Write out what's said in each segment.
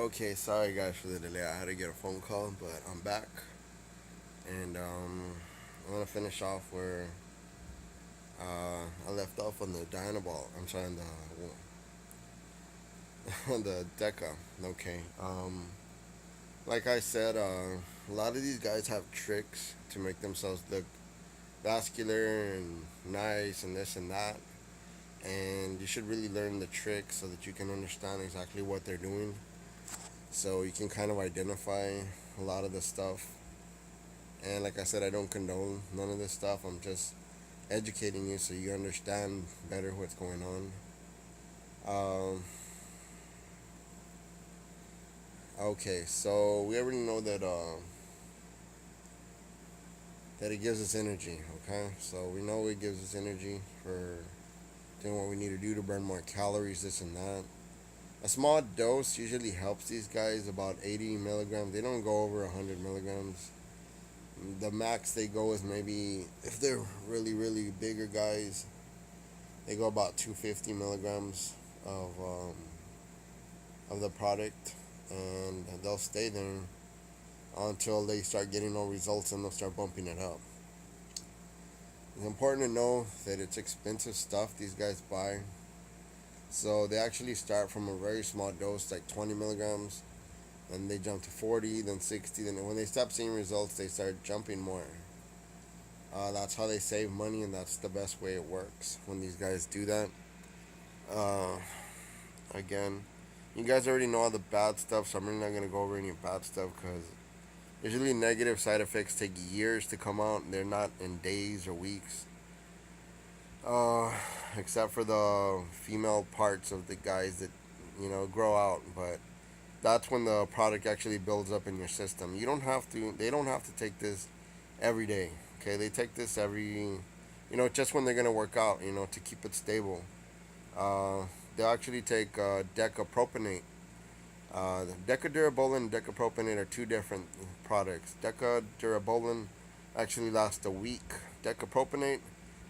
Okay, sorry guys for the delay. I had to get a phone call, but I'm back, and I'm gonna finish off where I left off on the Dynaball. I'm sorry, on the on the Deca. Okay, like I said, a lot of these guys have tricks to make themselves look vascular and nice and this and that, and you should really learn the tricks so that you can understand exactly what they're doing, so you can kind of identify a lot of the stuff. And like I said, I don't condone none of this stuff. I'm just educating you so you understand better what's going on. Okay, so we already know that it gives us energy. Okay, so we know it gives us energy for doing what we need to do to burn more calories, this and that. A small dose usually helps these guys, about 80 milligrams. They don't go over 100 milligrams. The max they go is maybe, if they're really bigger guys, they go about 250 milligrams of the product, and they'll stay there until they start getting no results, and they'll start bumping it up. It's important to know that it's expensive stuff these guys buy. So they actually start from a very small dose, like 20 milligrams, then they jump to 40, then 60. Then when they stop seeing results, they start jumping more. That's how they save money, and that's the best way it works when these guys do that. Uh, Again, you guys already know all the bad stuff, so I'm really not going to go over any bad stuff because usually negative side effects take years to come out. They're not in days or weeks. Uh, Except for the female parts of the guys that, grow out. But that's when the product actually builds up in your system. They don't have to take this every day. Okay, they take this just when they're going to work out, to keep it stable. Uh, they'll actually take decapropionate. Decadurabolin and decapropionate are two different products. Decadurabolin actually lasts a week. Decapropionate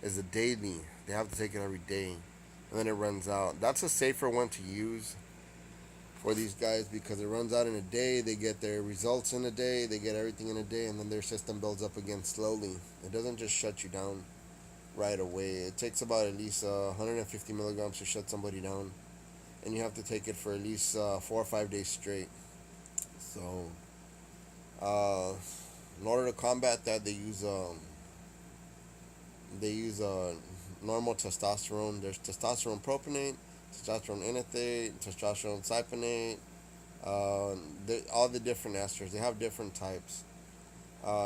is a daily. They have to take it every day, and then it runs out. That's a safer one to use for these guys because it runs out in a day. They get their results in a day. They get everything in a day, and then their system builds up again slowly. It doesn't just shut you down right away. It takes about at least 150 milligrams to shut somebody down, and you have to take it for at least 4 or 5 days straight. So, uh, in order to combat that, they use normal testosterone. There's testosterone propionate, testosterone enanthate, testosterone cypionate. All the different esters. They have different types.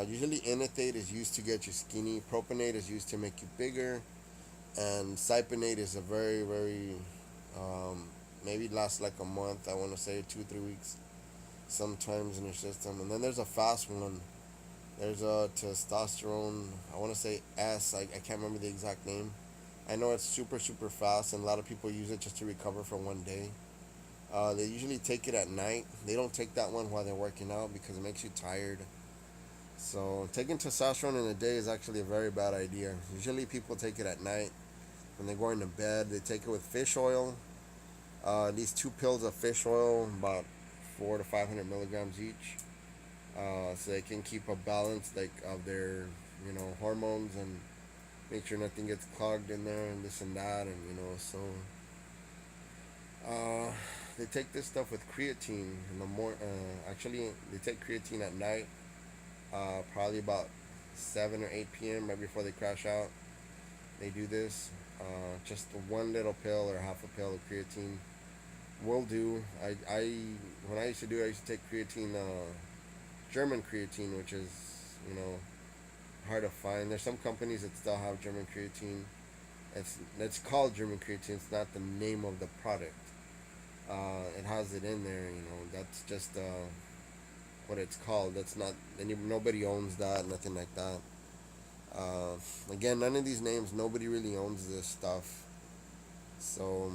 Usually, enanthate is used to get you skinny. Propionate is used to make you bigger, and cypionate is a very um, maybe lasts like a month. I want to say 2 3 weeks sometimes in your system. And then there's a fast one. There's a testosterone. I want to say S. I can't remember the exact name. I know it's super fast, and a lot of people use it just to recover for one day. They usually take it at night. They don't take that one while they're working out because it makes you tired. So taking testosterone in a day is actually a very bad idea. Usually people take it at night when they're going to bed. They take it with fish oil. These 2 pills of fish oil, about 400 to 500 milligrams each, so they can keep a balance like of their hormones, and make sure nothing gets clogged in there and this and that, and uh, they take this stuff with creatine in the morning. Actually, they take creatine at night, probably about 7 or 8 p.m. right before they crash out. They do this. Just one little pill or half a pill of creatine will do. When I used to do it, I used to take creatine, German creatine, which is you know hard to find. There's some companies that still have German creatine. It's called German creatine. It's not the name of the product. It has it in there. That's just what it's called. That's not. Nobody owns that. Nothing like that. Uh, Again, none of these names. Nobody really owns this stuff. So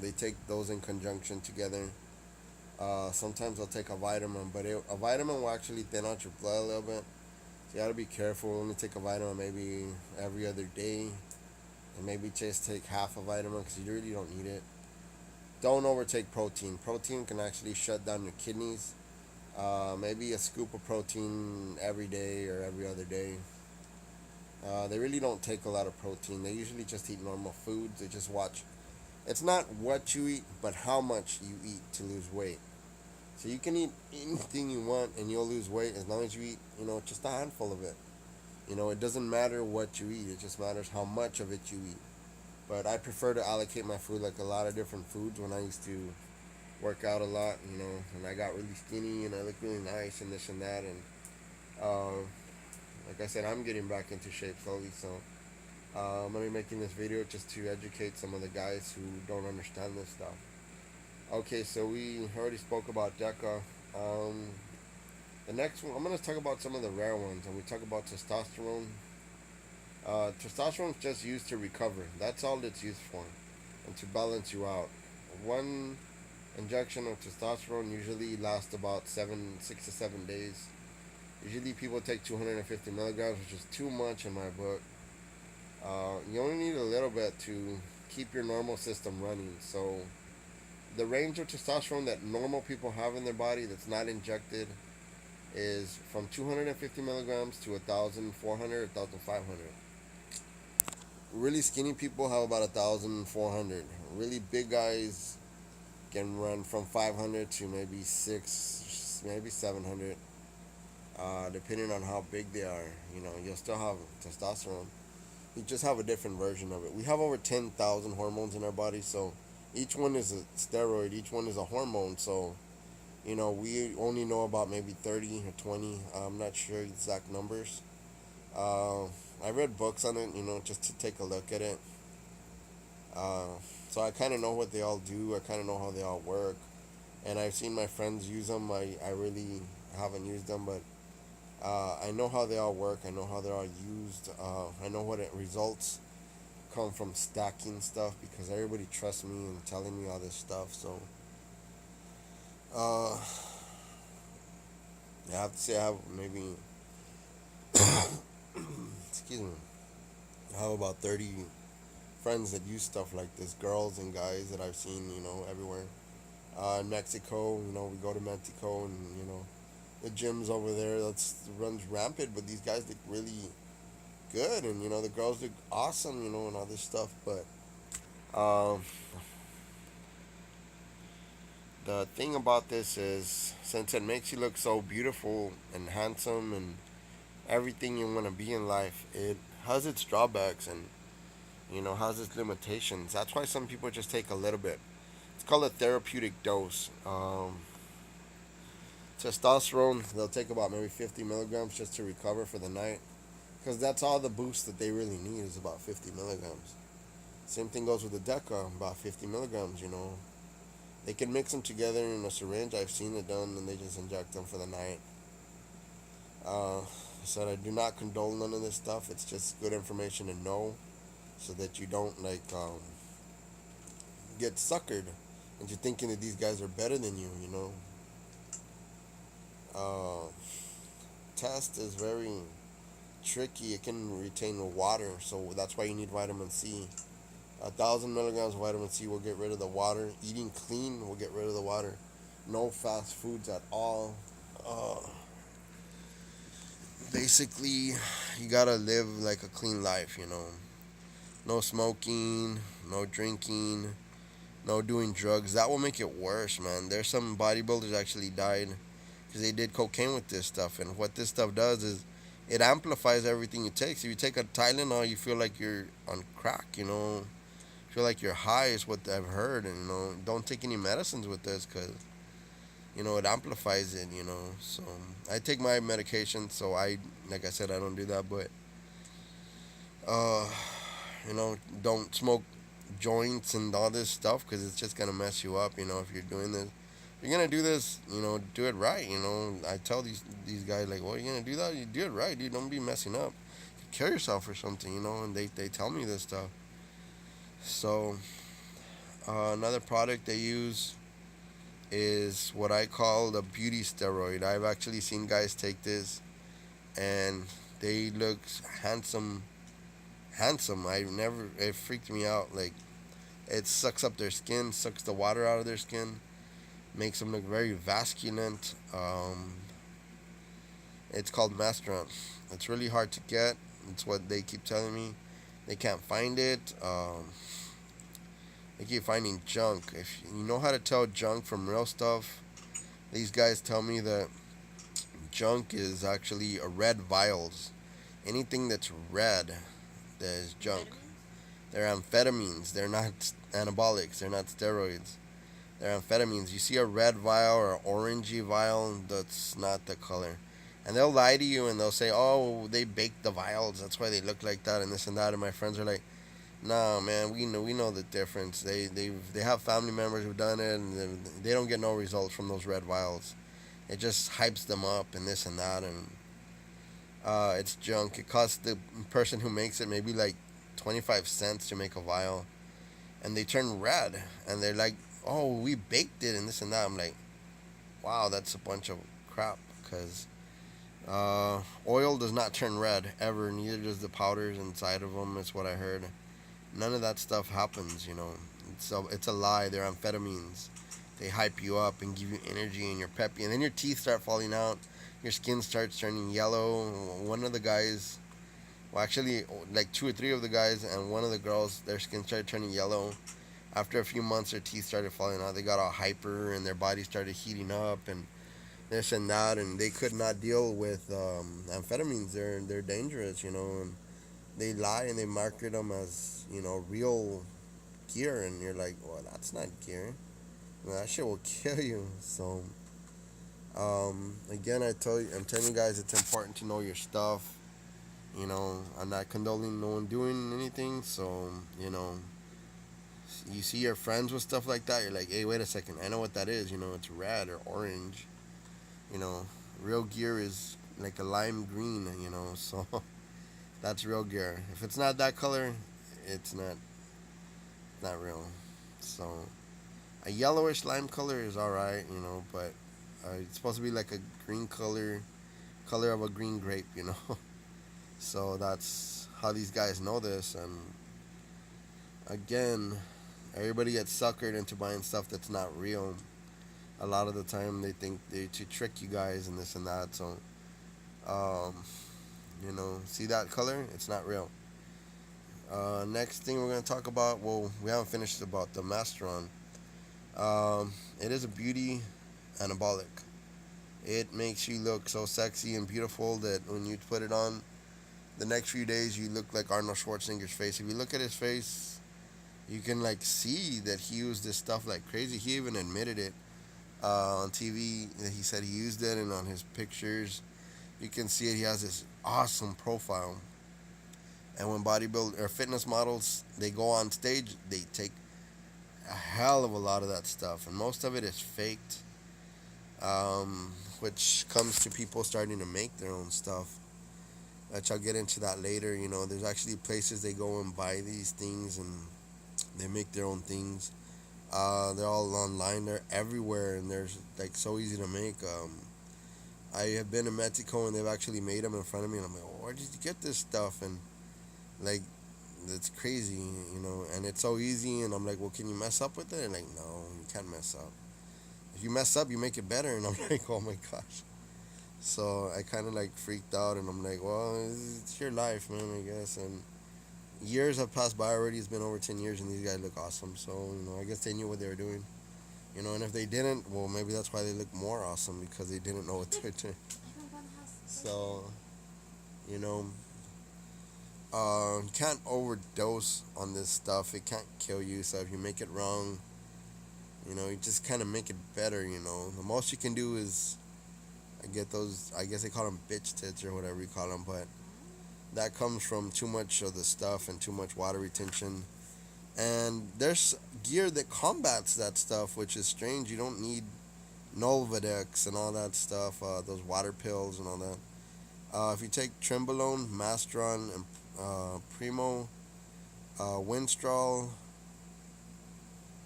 they take those in conjunction together. Sometimes I'll take a vitamin, but a vitamin will actually thin out your blood a little bit. So you gotta be careful. Only take a vitamin maybe every other day, and maybe just take half a vitamin because you really don't need it. don't overtake protein. Protein can actually shut down your kidneys. Maybe a scoop of protein every day or every other day. They really don't take a lot of protein. They usually just eat normal foods. They just watch. It's not what you eat, but how much you eat to lose weight. So you can eat anything you want and you'll lose weight as long as you eat, just a handful of it. It doesn't matter what you eat. It just matters how much of it you eat. But I prefer to allocate my food like a lot of different foods when I used to work out a lot, and I got really skinny and I look really nice and this and that. And uh, like I said, I'm getting back into shape slowly. So I'm going to be making this video just to educate some of the guys who don't understand this stuff. Okay, so we already spoke about DECA. Um, the next one, I'm going to talk about some of the rare ones. And we talk about testosterone. Testosterone is just used to recover. That's all it's used for, and to balance you out. One injection of testosterone usually lasts about 6 to 7 days. Usually people take 250 milligrams, which is too much in my book. You only need a little bit to keep your normal system running. So the range of testosterone that normal people have in their body that's not injected is from 250 milligrams to 1,400, 1,500. Really skinny people have about 1,400. Really big guys can run from 500 to maybe 700, depending on how big they are. You'll still have testosterone. You just have a different version of it. We have over 10,000 hormones in our body, so each one is a steroid, each one is a hormone. So, we only know about maybe 30 or 20. I'm not sure exact numbers. Uh, I read books on it, just to take a look at it. Uh, so I kind of know what they all do. I kind of know how they all work. And I've seen my friends use them. I really haven't used them, but I know how they all work. I know how they're all used. I know what it results come from stacking stuff because everybody trusts me and telling me all this stuff. So uh, I have to say I have maybe excuse me. I have about 30 friends that use stuff like this, girls and guys that I've seen, everywhere. In Mexico, we go to Mexico and, the gyms over there that's runs rampant, but these guys look really good, and the girls look awesome, and all this stuff. But um, the thing about this is, since it makes you look so beautiful and handsome and everything you want to be in life, it has its drawbacks and has its limitations. That's why some people just take a little bit. It's called a therapeutic dose. Testosterone, they'll take about maybe 50 milligrams just to recover for the night, because that's all the boost that they really need is about 50 milligrams. Same thing goes with the DECA, about 50 milligrams. They can mix them together in a syringe. I've seen it done, and they just inject them for the night. So I do not condone none of this stuff. It's just good information to know, so that you don't get suckered into thinking that these guys are better than you. Uh, Test is very tricky. It can retain water, so that's why you need vitamin C. 1,000 milligrams of vitamin C will get rid of the water. Eating clean will get rid of the water. No fast foods at all. Uh, Basically, you gotta live like a clean life. No smoking, no drinking, no doing drugs. That will make it worse, man. There's some bodybuilders actually died because they did cocaine with this stuff. And what this stuff does is it amplifies everything you take. So if you take a Tylenol, you feel like you're on crack. Feel like you're high is what I've heard. And don't take any medicines with this because it amplifies it. So I take my medication. So like I said, I don't do that. But uh, don't smoke joints and all this stuff because it's just gonna mess you up. If you're doing this, if you're gonna do this, do it right. I tell these guys like, well, you're gonna do that, you do it right, dude. Don't be messing up. Kill yourself or something, and they tell me this stuff. So another product they use is what I call the beauty steroid. I've actually seen guys take this and they look handsome. Handsome. I never. It freaked me out. Like It sucks up their skin, sucks the water out of their skin, makes them look very vasculent. It's called Masteron. It's really hard to get. It's what they keep telling me. They can't find it. They keep finding junk. If you know how to tell junk from real stuff, these guys tell me that junk is actually a red vials. Anything that's red, that is junk. They're amphetamines. They're not anabolics. They're not steroids. They're amphetamines. You see a red vial or an orangey vial, that's not the color. And they'll lie to you and they'll say, "Oh, they baked the vials. That's why they look like that and this and that." And my friends are like, "Nah, man, we know the difference. They have family members who've done it, and they don't get no results from those red vials. It just hypes them up and this and that, and it's junk. It costs the person who makes it maybe like 25 cents to make a vial, and they turn red, and they're like, "Oh, we baked it and this and that." I'm like, "Wow, that's a bunch of crap." Because oil does not turn red ever. Neither does the powders inside of them. It's what I heard. None of that stuff happens. It's a lie. They're amphetamines. They hype you up and give you energy and you're peppy, and then your teeth start falling out. Your skin starts turning yellow. One of the guys, well, actually, like two or three of the guys and one of the girls, their skin started turning yellow. After a few months, their teeth started falling out. They got all hyper and their body started heating up and this and that, and they could not deal with amphetamines. They're dangerous, and they lie and they market them as real gear, and you're like, well, that's not gear. Well, that shit will kill you. So again, I'm telling you guys, it's important to know your stuff. I'm not condoning no one doing anything. So you see your friends with stuff like that, you're like, hey, wait a second, I know what that is. It's red or orange. You know, real gear is like a lime green. So that's real gear. If it's not that color, it's not real. So a yellowish lime color is all right, but it's supposed to be like a green color of a green grape. So that's how these guys know this, and again, everybody gets suckered into buying stuff that's not real. A lot of the time, they think they to trick you guys and this and that. So, um, see that color? It's not real. Next thing we're gonna talk about. Well, we haven't finished about the Masteron. It is a beauty anabolic. It makes you look so sexy and beautiful that when you put it on, the next few days you look like Arnold Schwarzenegger's face. If you look at his face, you can like see that he used this stuff like crazy. He even admitted it on TV. He said he used it, and on his pictures, you can see it. He has this awesome profile. And when bodybuilders or fitness models they go on stage, they take a hell of a lot of that stuff, and most of it is faked, which comes to people starting to make their own stuff. Which I'll get into that later. There's actually places they go and buy these things, and they make their own things. They're all online. They're everywhere, and they're like so easy to make. I have been in Mexico, and they've actually made them in front of me, and I'm like, oh, where did you get this stuff? And like, it's crazy, and it's so easy. And I'm like, well, can you mess up with it? And like, no, you can't mess up. If you mess up, you make it better. And I'm like, oh my gosh. So I kind of like freaked out, and I'm like, well, it's your life, man, I guess. And years have passed by already. It's been over 10 years, and these guys look awesome. So, I guess they knew what they were doing. And if they didn't, well, maybe that's why they look more awesome, because they didn't know what they were doing. So, you know, you can't overdose on this stuff. It can't kill you. So if you make it wrong, you just kind of make it better. The most you can do is get those. I guess they call them bitch tits or whatever you call them, but that comes from too much of the stuff and too much water retention. And there's gear that combats that stuff, which is strange. You don't need Nolvadex and all that stuff, those water pills and all that. If you take Trembolone, Mastron, and Primo, Winstrol,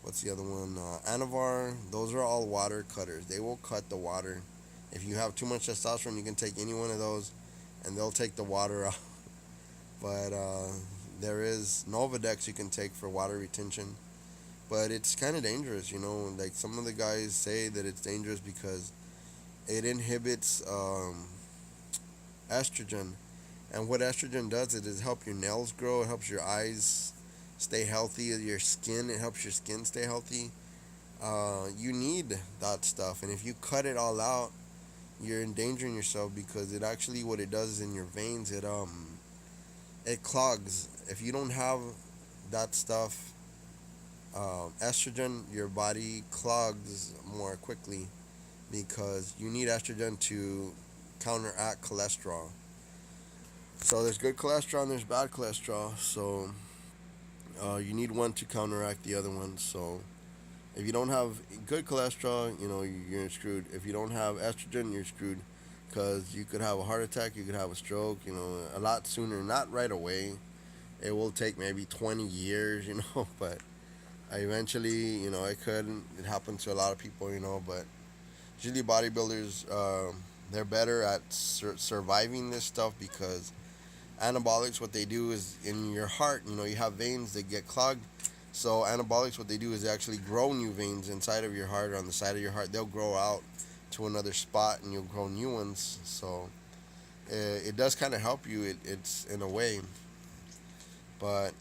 what's the other one? Anavar, those are all water cutters. They will cut the water. If you have too much testosterone, you can take any one of those and they'll take the water out. But there is Nolvadex you can take for water retention. but it's kind of dangerous. Like some of the guys say that it's dangerous because it inhibits estrogen. And what estrogen does is it helps your nails grow, it helps your eyes stay healthy, your skin, it helps your skin stay healthy. You need that stuff, and if you cut it all out, you're endangering yourself because it actually what it does is in your veins it clogs. If you don't have that stuff, estrogen, your body clogs more quickly because you need estrogen to counteract cholesterol. So there's good cholesterol and there's bad cholesterol. So you need one to counteract the other one. So if you don't have good cholesterol, you're screwed. If you don't have estrogen, you're screwed because you could have a heart attack, you could have a stroke, a lot sooner, not right away. It will take maybe 20 years, but eventually, it could. It happens to a lot of people, but usually bodybuilders, they're better at surviving this stuff because anabolics, what they do is in your heart, you have veins that get clogged. So anabolics, what they do is they actually grow new veins inside of your heart or on the side of your heart. They'll grow out to another spot and you'll grow new ones. So it does kind of help you. It's in a way, but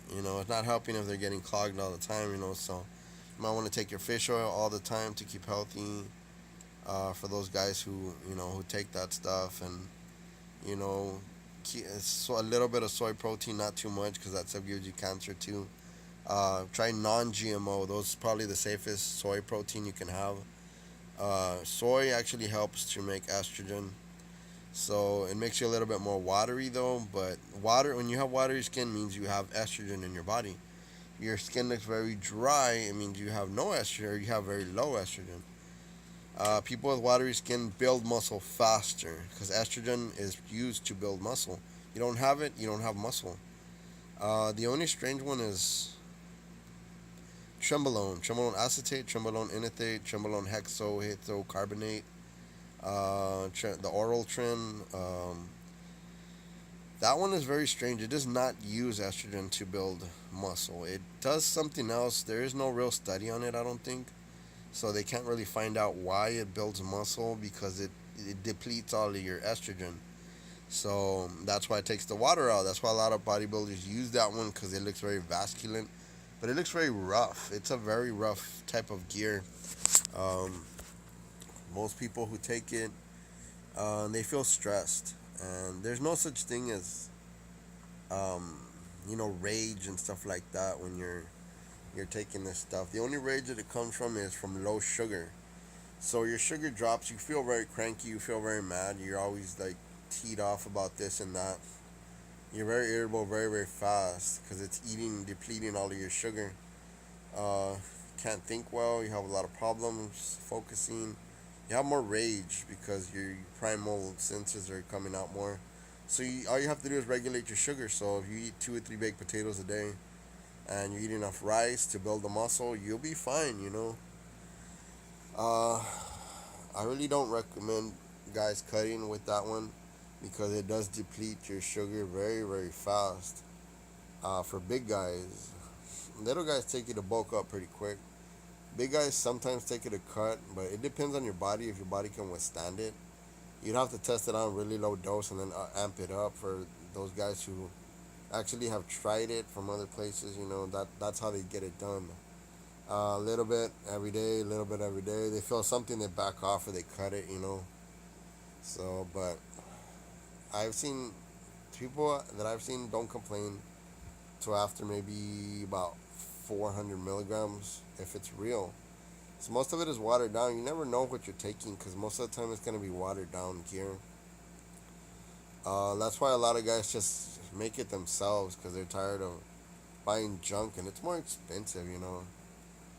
it's not helping if they're getting clogged all the time. So you might want to take your fish oil all the time to keep healthy. For those guys who take that stuff and you know so a little bit of soy protein, not too much, because that stuff gives you cancer too. Try non-GMO. Those are probably the safest soy protein you can have. Soy actually helps to make estrogen, so it makes you a little bit more watery though. But water, when you have watery skin, means you have estrogen in your body. Your skin looks very dry, it means you have no estrogen or you have very low estrogen. People with watery skin build muscle faster because estrogen is used to build muscle. You don't have it, you don't have muscle. The only strange one is trembolone acetate, trembolone enanthate, trembolone hexocarbonate, the oral trim. That one is very strange. It does not use estrogen to build muscle. It does something else. There is no real study on it, I don't think. So they can't really find out why it builds muscle because it depletes all of your estrogen. So that's why it takes the water out. That's why a lot of bodybuilders use that one because it looks very vasculant, but it looks very rough. It's a very rough type of gear. Um, Most people who take it, they feel stressed, and there's no such thing as um, rage and stuff like that when you're taking this stuff. The only rage that it comes from is from low sugar. So your sugar drops, you feel very cranky, you feel very mad, you're always like teed off about this and that. You're very irritable very, very fast because it's depleting all of your sugar. Uh, can't think well, you have a lot of problems focusing. You have more rage because your primal senses are coming out more. So all you have to do is regulate your sugar. So if you eat 2 or 3 baked potatoes a day and you eat enough rice to build the muscle, you'll be fine. Uh, I really don't recommend guys cutting with that one because it does deplete your sugar very, very fast. For big guys, little guys take it to bulk up pretty quick. Big guys sometimes take it a cut, but it depends on your body if your body can withstand it. You'd have to test it on really low dose and then amp it up for those guys who actually have tried it from other places. That's how they get it done. A little bit every day, a little bit every day. They feel something, they back off or they cut it. So, but I've seen people that I've seen don't complain till after maybe about 400 milligrams if it's real. So most of it is watered down. You never know what you're taking because most of the time it's going to be watered down gear. That's why a lot of guys just make it themselves because they're tired of buying junk and it's more expensive.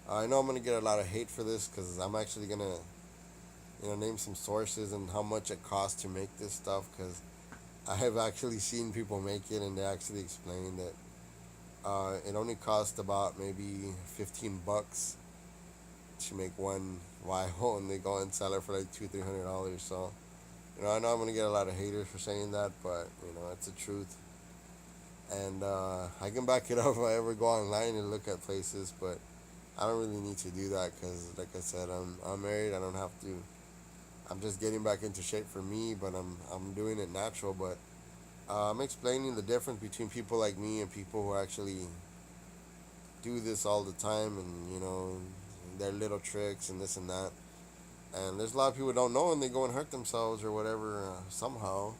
I know I'm going to get a lot of hate for this because I'm actually going to name some sources and how much it costs to make this stuff because I have actually seen people make it and they actually explain that it only costs about maybe $15 to make one vial, and they go and sell it for like $200-300. So, I know I'm gonna get a lot of haters for saying that, but it's the truth, and I can back it up if I ever go online and look at places. But I don't really need to do that because, like I said, I'm married. I don't have to. I'm just getting back into shape for me, but I'm doing it natural. But I'm explaining the difference between people like me and people who actually do this all the time, and their little tricks and this and that. And there's a lot of people who don't know, and they go and hurt themselves or whatever somehow.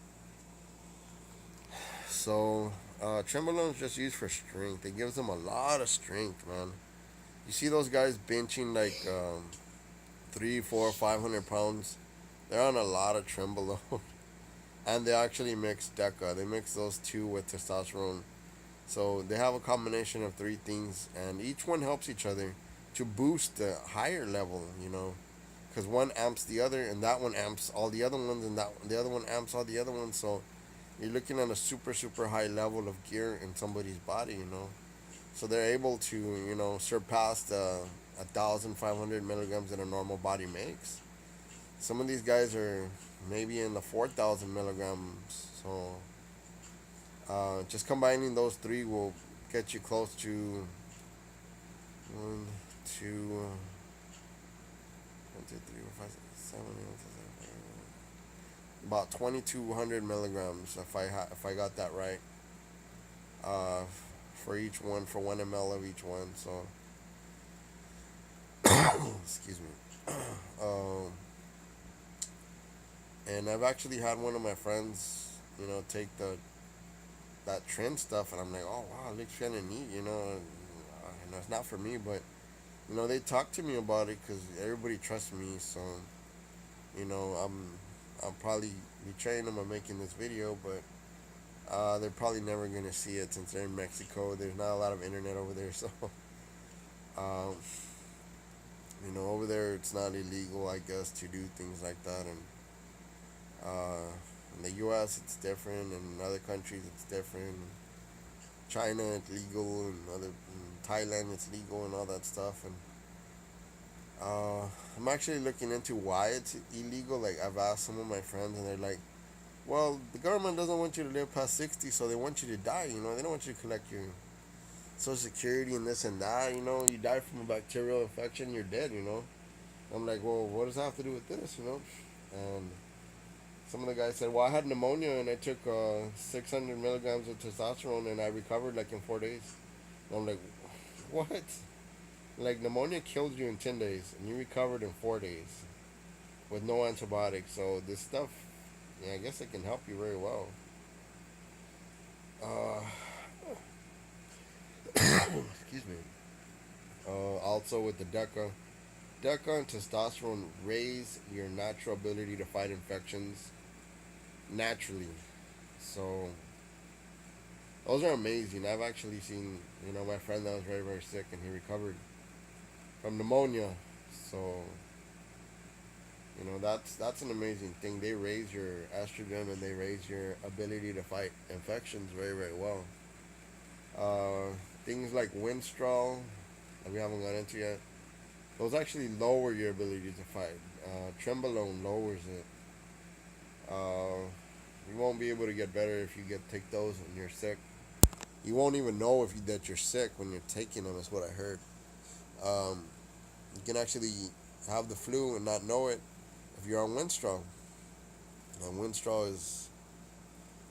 So Trenbolone is just used for strength. It gives them a lot of strength, man. You see those guys benching like 3, 4, 500 pounds. They're on a lot of Trenbolone, and they actually mix Deca. They mix those two with testosterone. So they have a combination of three things, and each one helps each other to boost the higher level. Because one amps the other, and that one amps all the other ones, and that the other one amps all the other ones. So you're looking at a super super high level of gear in somebody's body. So they're able to surpass the 1,500 milligrams that a normal body makes. Some of these guys are maybe in the 4,000 milligrams. So just combining those three will get you close to one, two, 1, 2, 3, 4, 5, 6, 7, 8, 9, 10, 11, about 2,200 milligrams if I got that right. Uh, for each one, for 1 ml of each one. So excuse me. Um, and I've actually had one of my friends, take that trend stuff, and I'm like, oh wow, it looks kind of neat. It's not for me, but they talk to me about it because everybody trusts me. So you know, I'm I'll probably betraying them by making this video, but they're probably never gonna see it since they're in Mexico. There's not a lot of internet over there, so um, over there it's not illegal, I guess, to do things like that. And uh, in the U.S. it's different, and in other countries it's different. China it's legal, and in Thailand it's legal, and all that stuff. And I'm actually looking into why it's illegal. Like I've asked some of my friends, and they're like, "Well, the government doesn't want you to live past 60, so they want you to die. They don't want you to collect your Social Security and this and that. You die from a bacterial infection, you're dead. I'm like, well, what does that have to do with this? And some of the guys said, well, I had pneumonia and I took 600 milligrams of testosterone and I recovered like in 4 days. And I'm like, what? Like pneumonia killed you in 10 days and you recovered in 4 days with no antibiotics. So this stuff, yeah, I guess it can help you very well. Uh, excuse me. Also with the DECA and testosterone raise your natural ability to fight infections naturally. So those are amazing. I've actually seen, my friend that was very, very sick and he recovered from pneumonia. So, that's an amazing thing. They raise your estrogen and they raise your ability to fight infections very, very well. Things like Winstrol that we haven't got into yet, those actually lower your ability to fight. Trembolone lowers it. Uh, you won't be able to get better if you take those when you're sick. You won't even know that you're sick when you're taking them. Is what I heard. Um, you can actually have the flu and not know it if you're on Winstrol. And Winstrol is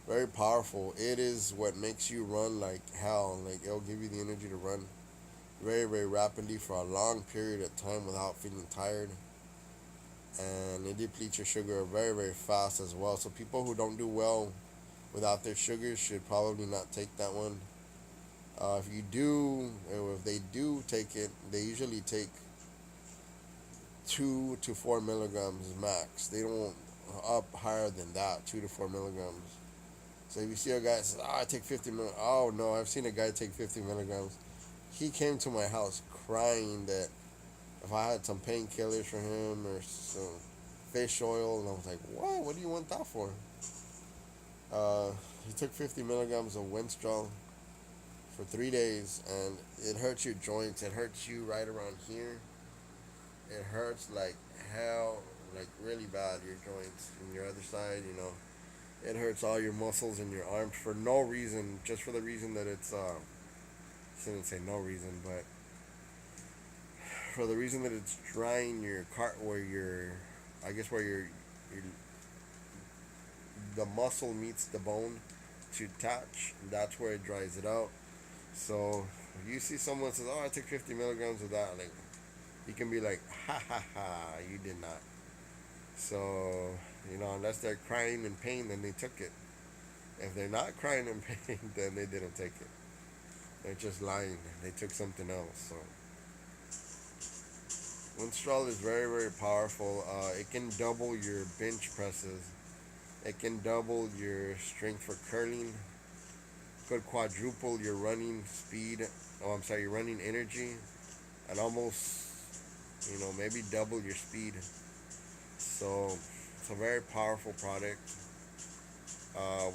very powerful. It is what makes you run like hell. Like it'll give you the energy to run very, very rapidly for a long period of time without feeling tired. And it depletes your sugar very, very fast as well. So people who don't do well without their sugar should probably not take that one. If you do, or if they do take it, they usually take 2 to 4 milligrams max. They don't up higher than that, 2 to 4 milligrams. So if you see a guy that says, "Oh, I take 50 milligrams," oh no, I've seen a guy take 50 milligrams. He came to my house crying that if I had some painkillers for him or some fish oil, and I was like, "What? What do you want that for?" He took 50 milligrams of Winstrol for 3 days, and it hurts your joints. It hurts you right around here. It hurts like hell, like really bad. Your joints and your other side, it hurts all your muscles in your arms for no reason, just for the reason that it's. I shouldn't say no reason, but for the reason that it's drying your cart where your, I guess where your the muscle meets the bone to attach. That's where it dries it out. So if you see someone says, "Oh, I took 50 milligrams of that," like you can be like, "Ha ha ha, you did not." So unless they're crying in pain, then they took it. If they're not crying in pain, then they didn't take it. They're just lying. They took something else. So Winstrol is very, very powerful. It can double your bench presses. It can double your strength for curling. Could quadruple your running speed. Oh, I'm sorry, your running energy, and almost, maybe double your speed. So it's a very powerful product.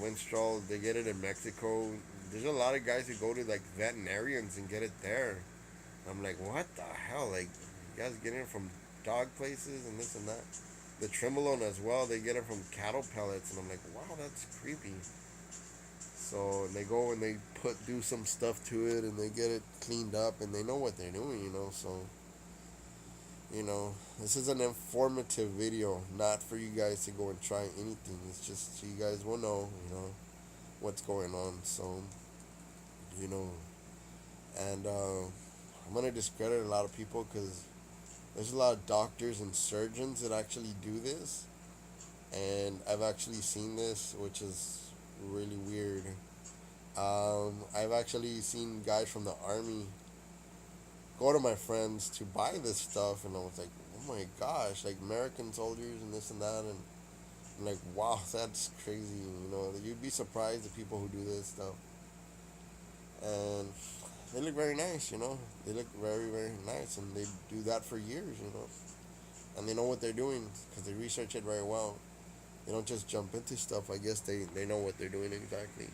Winstrol, they get it in Mexico. There's a lot of guys who go to like veterinarians and get it there. I'm like, what the hell? Like, you guys get it from dog places and this and that. The Trembolone as well, they get it from cattle pellets, and I'm like, wow, that's creepy. So they go and they do some stuff to it, and they get it cleaned up, and they know what they're doing. So this is an informative video, not for you guys to go and try anything. It's just so you guys will know, what's going on. So, you know, and I'm gonna discredit a lot of people because there's a lot of doctors and surgeons that actually do this, and I've actually seen this, which is really weird. I've actually seen guys from the army go to my friends to buy this stuff, and I was like, oh my gosh, like American soldiers and this and that, and I'm like, wow, that's crazy. You'd be surprised the people who do this stuff, and they look very nice. They look very, very nice, and they do that for years. And they know what they're doing because they research it very well. They don't just jump into stuff. I guess they know what they're doing exactly.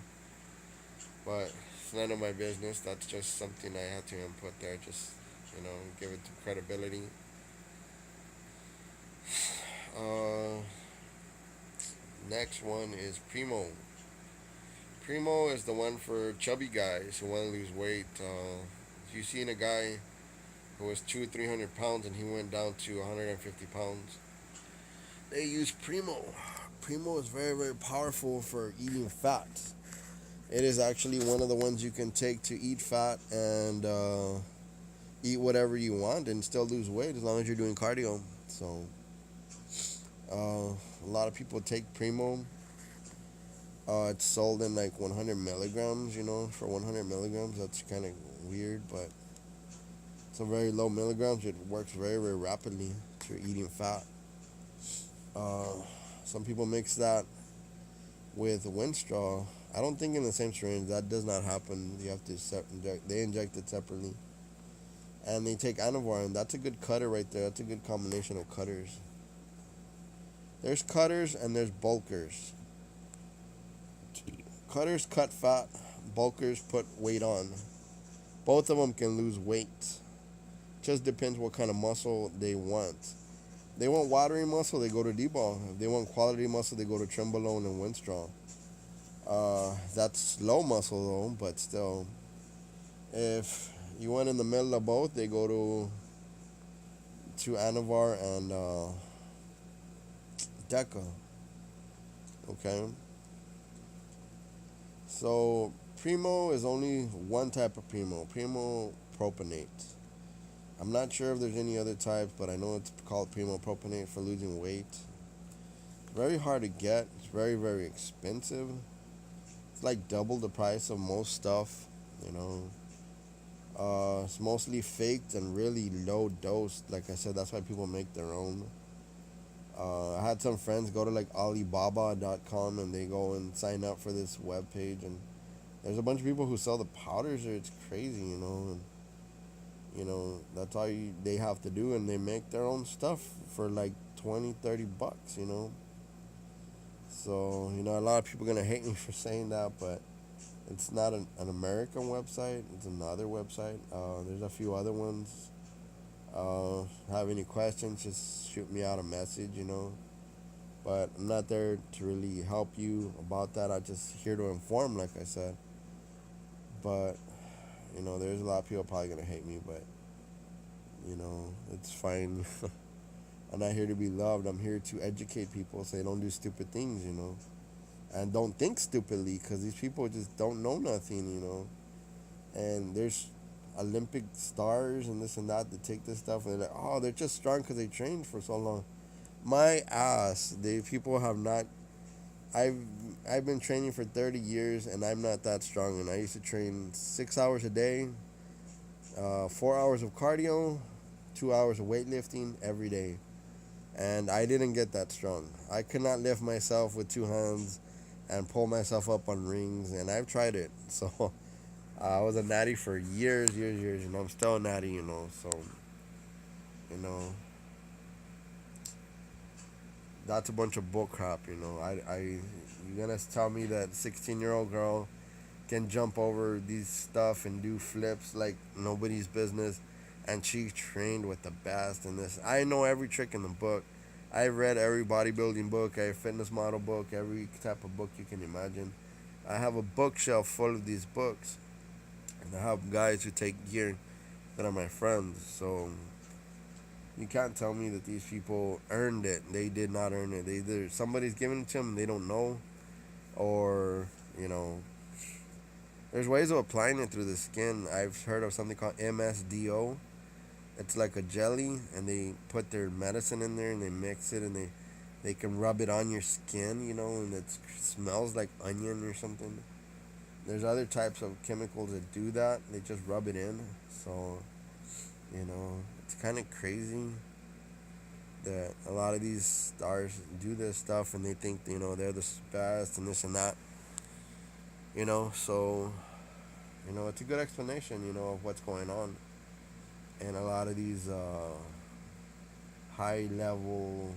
But it's none of my business. That's just something I had to input there. Just give it some credibility. Uh, Next one is Primo. Primo is the one for chubby guys who want to lose weight. If you seen a guy who was 300 pounds and he went down to 150 pounds, they use Primo. Primo is very, very powerful for eating fat. It is actually one of the ones you can take to eat fat and eat whatever you want and still lose weight as long as you're doing cardio. So a lot of people take Primo. It's sold in like 100 milligrams. For 100 milligrams, that's kind of weird, but it's a very low milligrams. It works very, very rapidly if you're eating fat. Some people mix that with Winstrol. I don't think in the same syringe. That does not happen. You have to inject. They inject it separately, and they take Anavar, and that's a good cutter right there. That's a good combination of cutters. There's cutters and there's bulkers. Cutters cut fat. Bulkers put weight on. Both of them can lose weight. Just depends what kind of muscle they want. They want watery muscle, they go to D-ball. If they want quality muscle, they go to Trembolone and Winstrol. That's low muscle though, but still. If you want in the middle of both, they go to Anavar and Deca. Okay. So Primo is only one type of Primo. Primo propionate. I'm not sure if there's any other types, but I know it's called Primo propionate for losing weight. Very hard to get. It's very, very expensive. It's like double the price of most stuff. It's mostly faked and really low dose. Like I said, that's why people make their own. I had some friends go to like Alibaba.com and they go and sign up for this webpage, and there's a bunch of people who sell the powders there. It's crazy, and that's all they have to do, and they make their own stuff for like 20-30 bucks. So a lot of people are gonna hate me for saying that, but it's not an American website. It's another website. There's a few other ones. Have any questions, just shoot me out a message, but I'm not there to really help you about that. I'm just here to inform, like I said. But there's a lot of people probably gonna hate me, but It's fine. I'm not here to be loved. I'm here to educate people so they don't do stupid things. And don't think stupidly because these people just don't know nothing. And there's Olympic stars and this and that that take this stuff and they're like, oh, they're just strong because they trained for so long. My ass, they people have not. I've I've been training for 30 years and I'm not that strong. And I used to train 6 hours a day, 4 hours of cardio, 2 hours of weightlifting every day. And I didn't get that strong. I could not lift myself with two hands and pull myself up on rings, and I've tried it. So I was a natty for years, years, years, and I'm still a natty. So you know that's a bunch of bull crap. You're gonna tell me that 16-year-old girl can jump over these stuff and do flips like nobody's business, and she trained with the best in this. I know every trick in the book. I've read every bodybuilding book, every fitness model book, every type of book you can imagine. I have a bookshelf full of these books, and I have guys who take gear that are my friends. So you can't tell me that these people earned it. They did not earn it. They either somebody's giving it to them and they don't know, or you know, there's ways of applying it through the skin. I've heard of something called MSDO. It's like a jelly, and they put their medicine in there and they mix it, and they can rub it on your skin, and it smells like onion or something. There's other types of chemicals that do that. They just rub it in. So, it's kind of crazy that a lot of these stars do this stuff and they think, they're the best and this and that. So, it's a good explanation, of what's going on. And a lot of these high level,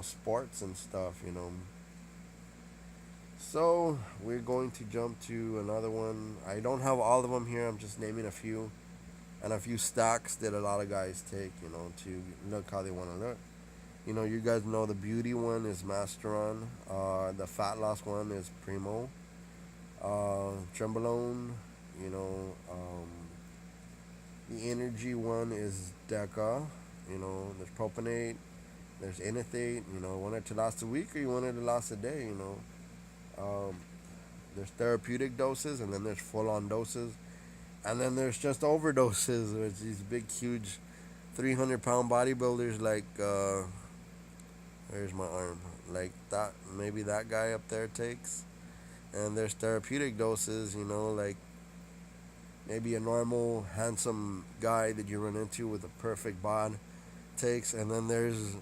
sports and stuff. So we're going to jump to another one. I don't have all of them here. I'm just naming a few, and a few stocks that a lot of guys take, to look how they want to look. You guys know the beauty one is Masteron. The fat loss one is Primo. Trembolone. You know, the energy one is Deca. There's propionate. There's enethate. Want it to last a week or you want it to last a day. Um, there's therapeutic doses, and then there's full on doses, and then there's just overdoses, which these big, huge 300-pound bodybuilders like, where's my arm? Like that, maybe that guy up there takes. And there's therapeutic doses, like maybe a normal, handsome guy that you run into with a perfect bod takes. And then there's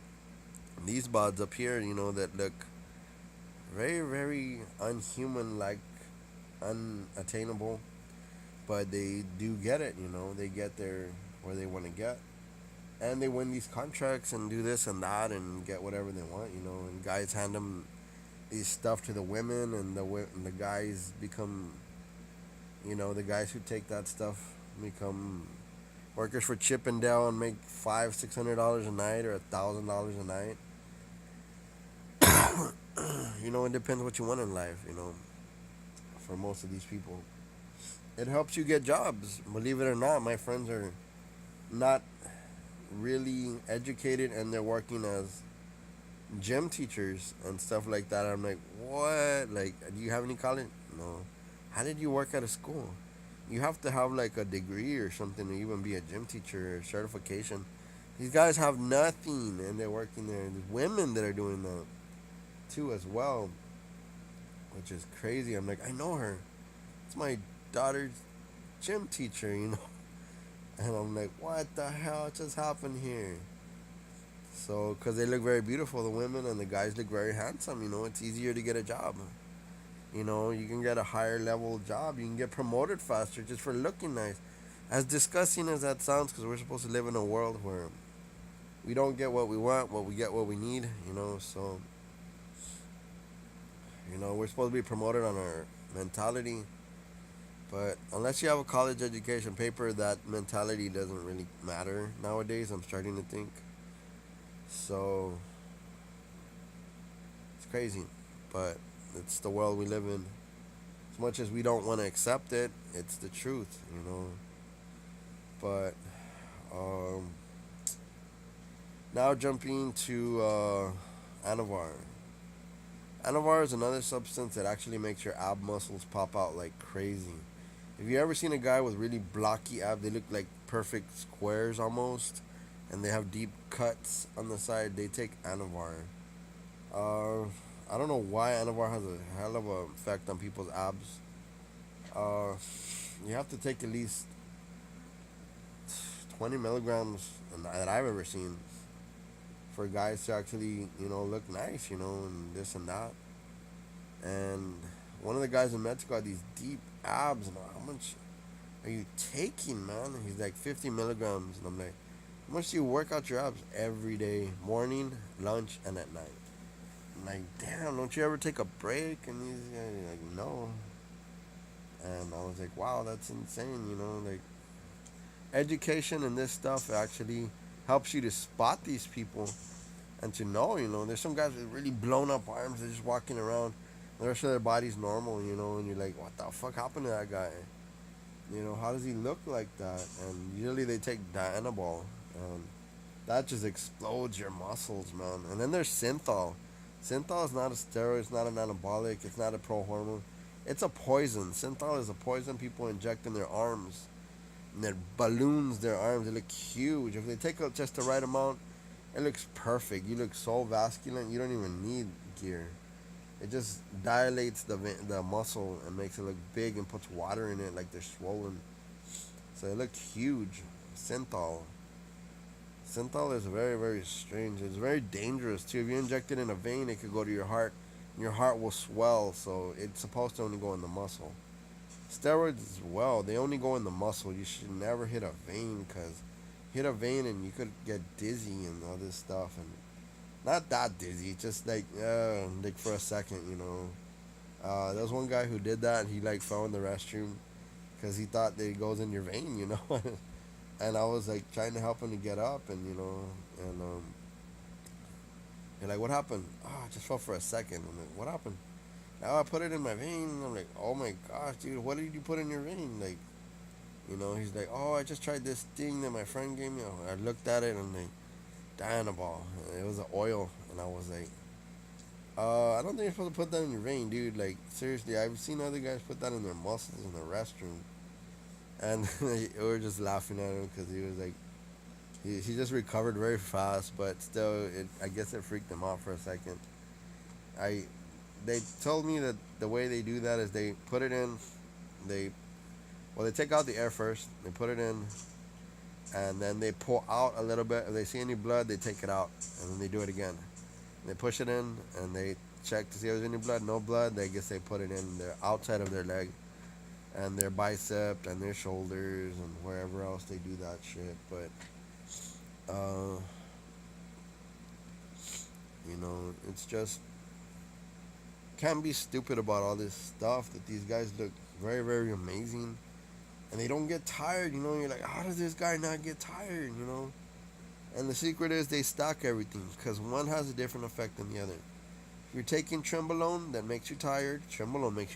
these bods up here, that look very, very unhuman, like unattainable, but they do get it. They get there where they want to get, and they win these contracts and do this and that and get whatever they want. And guys hand them these stuff to the women, and the guys become, the guys who take that stuff become workers for Chippendale and make $500-$600 a night or $1,000 a night. It depends what you want in life. For most of these people, it helps you get jobs. Believe it or not, my friends are not really educated, and they're working as gym teachers and stuff like that. I'm like, what? Like, do you have any college? No. How did you work at a school? You have to have like a degree or something to even be a gym teacher or certification. These guys have nothing, and they're working there. There's women that are doing that too as well, which is crazy. I'm like, I know her. It's my daughter's gym teacher. And I'm like, what the hell just happened here? So, because they look very beautiful, the women, and the guys look very handsome, it's easier to get a job. You can get a higher level job. You can get promoted faster just for looking nice. As disgusting as that sounds, because we're supposed to live in a world where we don't get what we want, but we get what we need, so, we're supposed to be promoted on our mentality. But unless you have a college education paper, that mentality doesn't really matter nowadays, I'm starting to think. So, it's crazy. But it's the world we live in. As much as we don't want to accept it, it's the truth. But Um, Now jumping to Anavar. Anavar is another substance that actually makes your ab muscles pop out like crazy. Have you ever seen a guy with really blocky abs? They look like perfect squares almost, and they have deep cuts on the side. They take Anavar. Uh, I don't know why Anavar has a hell of a effect on people's abs. Uh, you have to take at least 20 milligrams that I've ever seen for guys to actually, look nice, and this and that. And one of the guys in Mexico had these deep abs, and how much are you taking, man? And he's like 50 milligrams, and I'm like, how much do you work out your abs every day, morning, lunch, and at night? I'm like, damn, don't you ever take a break? And he's like, no. And I was like, wow, that's insane, like education and this stuff actually helps you to spot these people and to know, there's some guys with really blown up arms. They're just walking around. The rest of their body's normal, and you're like, what the fuck happened to that guy? How does he look like that? And usually they take Dianabol, and that just explodes your muscles, man. And then there's Synthol. Synthol is not a steroid, it's not an anabolic, it's not a pro hormone. It's a poison. Synthol is a poison people inject in their arms. And it balloons their arms. They look huge. If they take just the right amount, it looks perfect. You look so vascular. You don't even need gear. It just dilates the muscle and makes it look big and puts water in it like they're swollen. So it looked huge. Synthol. Synthol is very, very strange. It's very dangerous too. If you inject it in a vein, it could go to your heart. And your heart will swell. So it's supposed to only go in the muscle. Steroids as well. They only go in the muscle. You should never hit a vein because hit a vein and you could get dizzy and all this stuff, and not that dizzy, just like for a second, there was one guy who did that, and he like fell in the restroom because he thought that it goes in your vein, and I was like trying to help him to get up, and and you're like, what happened? Oh, I just fell for a second. I'm like, what happened? Now I put it in my vein, and I'm like, oh my gosh, dude, what did you put in your vein? Like, he's like, oh, I just tried this thing that my friend gave me. I looked at it, and like, Dianabol. It was an oil, and I was like, I don't think you're supposed to put that in your vein, dude. Like, seriously, I've seen other guys put that in their muscles in the restroom, and we were just laughing at him because he was like, he just recovered very fast, but still, I guess it freaked him out for a second. I They told me that the way they do that is they put it in, they they take out the air first, they put it in, and then they pull out a little bit. If they see any blood, they take it out, and then they do it again. They push it in, and they check to see if there's any blood. No blood. They guess they put it in the outside of their leg, and their bicep, and their shoulders, and wherever else they do that shit. But, it's just can't be stupid about all this stuff. That these guys look very, very amazing, and they don't get tired. You're like, how does this guy not get tired? And the secret is they stack everything because one has a different effect than the other. If you're taking Trembolone, that makes you tired. Trembolone makes you